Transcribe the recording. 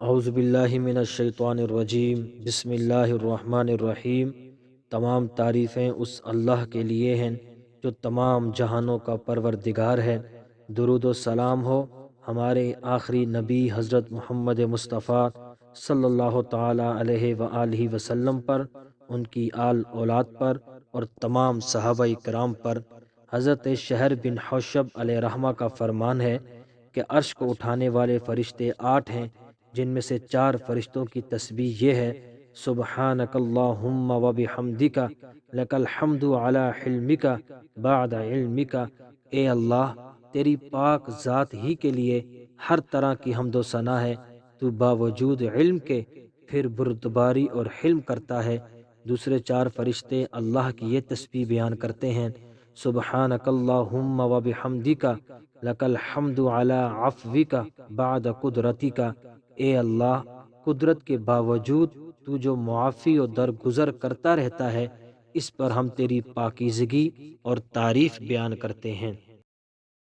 اعوذ باللہ من الشیطان الرجیم، بسم اللہ الرحمن الرحیم۔ تمام تعریفیں اس اللہ کے لیے ہیں جو تمام جہانوں کا پروردگار ہے۔ درود و سلام ہو ہمارے آخری نبی حضرت محمد مصطفیٰ صلی اللہ تعالی علیہ وآلہ وسلم پر، ان کی آل اولاد پر اور تمام صحابہ کرام پر۔ حضرت شہر بن حوشب علیہ رحمہ کا فرمان ہے کہ عرش کو اٹھانے والے فرشتے 8 ہیں، جن میں سے 4 فرشتوں کی تسبیح یہ ہے: سبحانک اللہم و بحمدک لک الحمد علی حلمک بعد علمک۔ اے اللہ، تیری پاک ذات ہی کے لیے ہر طرح کی حمد و ثنا ہے، تو باوجود علم کے پھر بردباری اور حلم کرتا ہے۔ دوسرے 4 فرشتے اللہ کی یہ تسبیح بیان کرتے ہیں: سبحانک اللہم و بحمدک لک الحمد علی عفوک بعد قدرتک۔ اے اللہ، قدرت کے باوجود تو جو معافی و درگزر کرتا رہتا ہے، اس پر ہم تیری پاکیزگی اور تعریف بیان کرتے ہیں۔